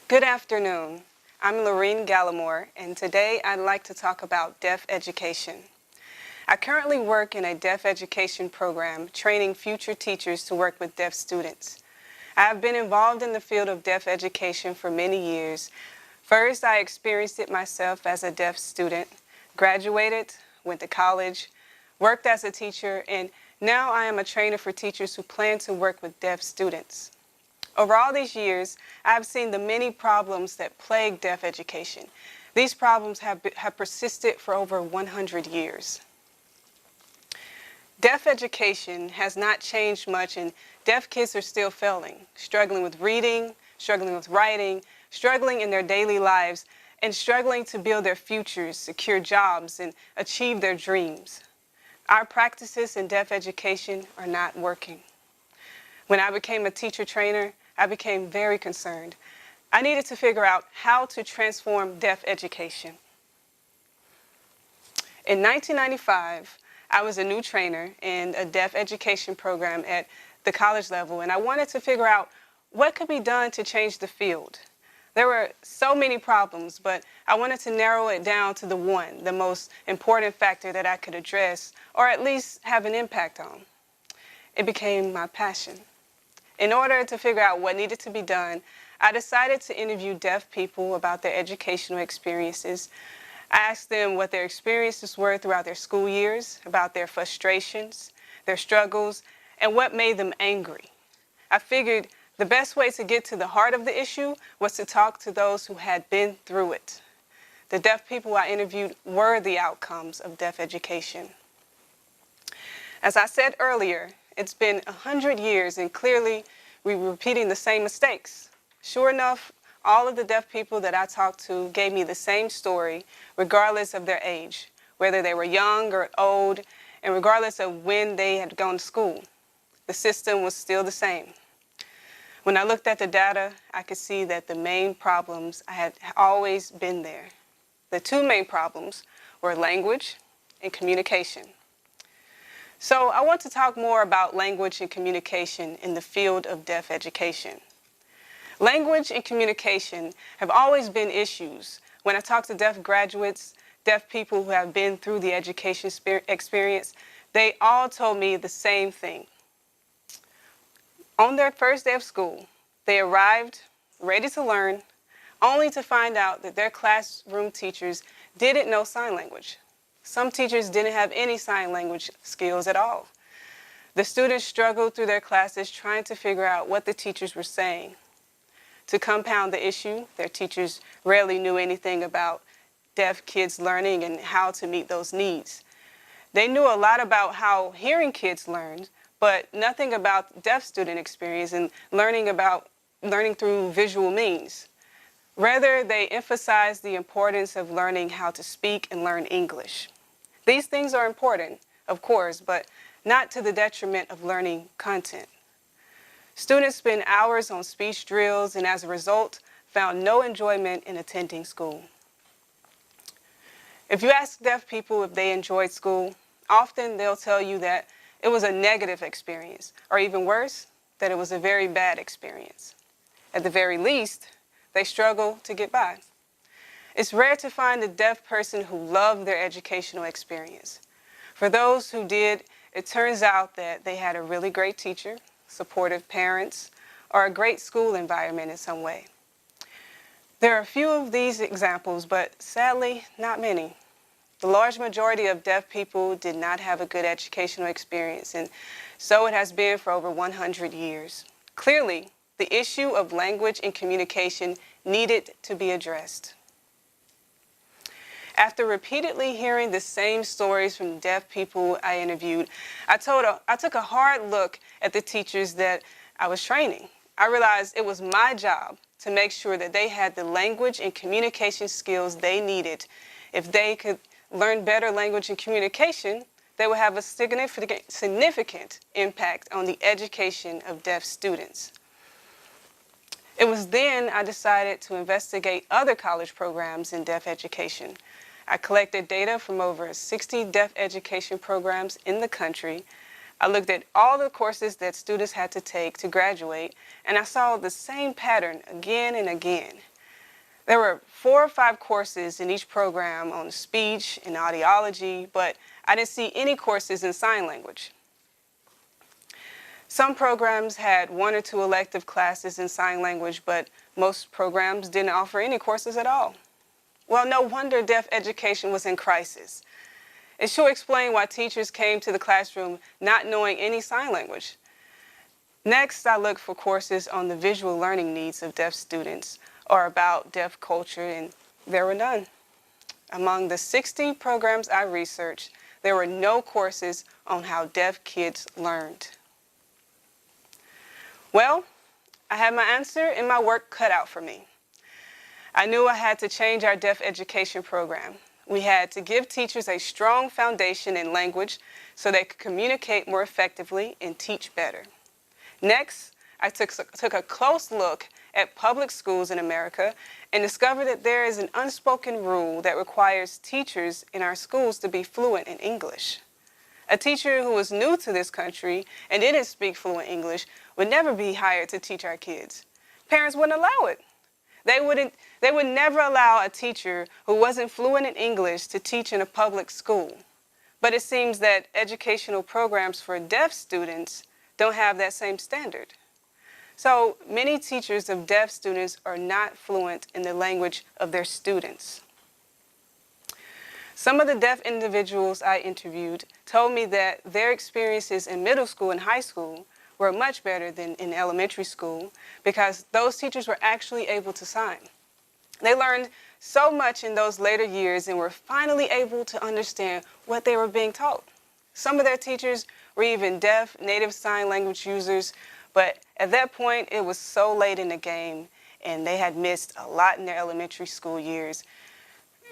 Good afternoon. I'm Laurene Gallimore, and today I'd like to talk about deaf education. I currently work in a deaf education program training future teachers to work with deaf students. I have been involved in the field of deaf education for many years. First, I experienced it myself as a deaf student, graduated, went to college, worked as a teacher, and now I am a trainer for teachers who plan to work with deaf students. Over all these years, I have seen the many problems that plague deaf education. These problems have persisted for over 100 years. Deaf education has not changed much, and deaf kids are still failing, struggling with reading, struggling with writing, struggling in their daily lives, and struggling to build their futures, secure jobs, and achieve their dreams. Our practices in deaf education are not working. When I became a teacher trainer, I became very concerned. I needed to figure out how to transform deaf education. In 1995, I was a new trainer in a deaf education program at the college level, and I wanted to figure out what could be done to change the field. There were so many problems, but I wanted to narrow it down to the most important factor that I could address, or at least have an impact on. It became my passion. In order to figure out what needed to be done, I decided to interview deaf people about their educational experiences. I asked them what their experiences were throughout their school years, about their frustrations, their struggles, and what made them angry. I figured the best way to get to the heart of the issue was to talk to those who had been through it. The deaf people I interviewed were the outcomes of deaf education. As I said earlier, it's been 100 years, and clearly we're repeating the same mistakes. Sure enough, all of the deaf people that I talked to gave me the same story, regardless of their age, whether they were young or old, and regardless of when they had gone to school. The system was still the same. When I looked at the data, I could see that the main problems had always been there. The two main problems were language and communication. So I want to talk more about language and communication in the field of deaf education. Language and communication have always been issues. When I talk to deaf graduates, deaf people who have been through the education experience, they all told me the same thing. On their first day of school, they arrived ready to learn, only to find out that their classroom teachers didn't know sign language. Some teachers didn't have any sign language skills at all. The students struggled through their classes trying to figure out what the teachers were saying. To compound the issue, their teachers rarely knew anything about deaf kids learning and how to meet those needs. They knew a lot about how hearing kids learned, but nothing about deaf student experience and learning through visual means. Rather, they emphasized the importance of learning how to speak and learn English. These things are important, of course, but not to the detriment of learning content. Students spend hours on speech drills and as a result, found no enjoyment in attending school. If you ask deaf people if they enjoyed school, often they'll tell you that it was a negative experience, or even worse, that it was a very bad experience. At the very least, they struggle to get by. It's rare to find a deaf person who loved their educational experience. For those who did, it turns out that they had a really great teacher, supportive parents, or a great school environment in some way. There are a few of these examples, but sadly, not many. The large majority of deaf people did not have a good educational experience, and so it has been for over 100 years. Clearly, the issue of language and communication needed to be addressed. After repeatedly hearing the same stories from deaf people I interviewed, I took a hard look at the teachers that I was training. I realized it was my job to make sure that they had the language and communication skills they needed. If they could learn better language and communication, they would have a significant impact on the education of deaf students. It was then I decided to investigate other college programs in deaf education. I collected data from over 60 deaf education programs in the country. I looked at all the courses that students had to take to graduate, and I saw the same pattern again and again. There were 4 or 5 courses in each program on speech and audiology, but I didn't see any courses in sign language. Some programs had 1 or 2 elective classes in sign language, but most programs didn't offer any courses at all. Well, no wonder deaf education was in crisis. It sure explained why teachers came to the classroom not knowing any sign language. Next, I looked for courses on the visual learning needs of deaf students or about deaf culture, and there were none. Among the 60 programs I researched, there were no courses on how deaf kids learned. Well, I had my answer and my work cut out for me. I knew I had to change our deaf education program. We had to give teachers a strong foundation in language so they could communicate more effectively and teach better. Next, I took a close look at public schools in America and discovered that there is an unspoken rule that requires teachers in our schools to be fluent in English. A teacher who was new to this country and didn't speak fluent English would never be hired to teach our kids. Parents wouldn't allow it. They would never allow a teacher who wasn't fluent in English to teach in a public school. But it seems that educational programs for deaf students don't have that same standard. So many teachers of deaf students are not fluent in the language of their students. Some of the deaf individuals I interviewed told me that their experiences in middle school and high school were much better than in elementary school because those teachers were actually able to sign. They learned so much in those later years and were finally able to understand what they were being taught. Some of their teachers were even deaf, native sign language users, but at that point it was so late in the game and they had missed a lot in their elementary school years.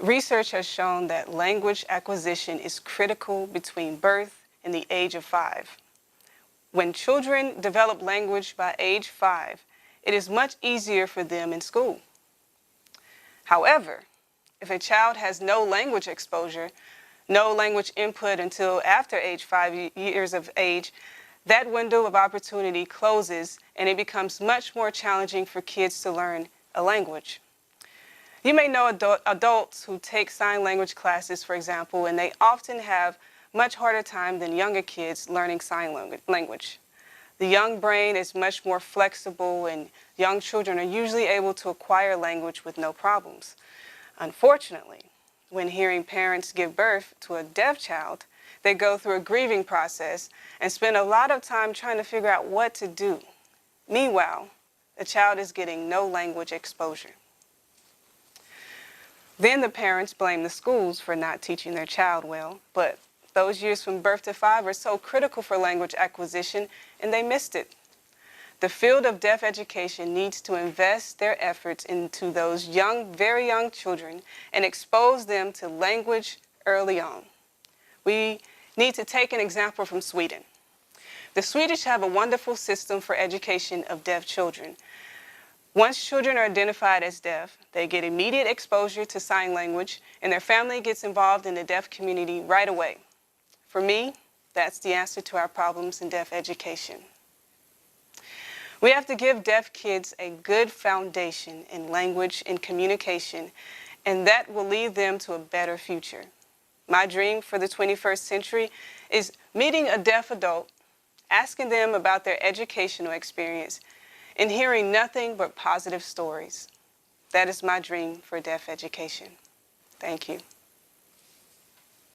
Research has shown that language acquisition is critical between birth and the age of 5. When children develop language by age 5, it is much easier for them in school. However, if a child has no language exposure, no language input until after age 5 years of age, that window of opportunity closes and it becomes much more challenging for kids to learn a language. You may know adults who take sign language classes, for example, and they often have much harder time than younger kids learning sign language. The young brain is much more flexible and young children are usually able to acquire language with no problems. Unfortunately, when hearing parents give birth to a deaf child, they go through a grieving process and spend a lot of time trying to figure out what to do. Meanwhile, the child is getting no language exposure. Then the parents blame the schools for not teaching their child well, but those years from birth to 5 are so critical for language acquisition and they missed it. The field of deaf education needs to invest their efforts into those young, very young children and expose them to language early on. We need to take an example from Sweden. The Swedish have a wonderful system for education of deaf children. Once children are identified as deaf, they get immediate exposure to sign language and their family gets involved in the deaf community right away. For me, that's the answer to our problems in deaf education. We have to give deaf kids a good foundation in language and communication, and that will lead them to a better future. My dream for the 21st century is meeting a deaf adult, asking them about their educational experience, and hearing nothing but positive stories. That is my dream for deaf education. Thank you.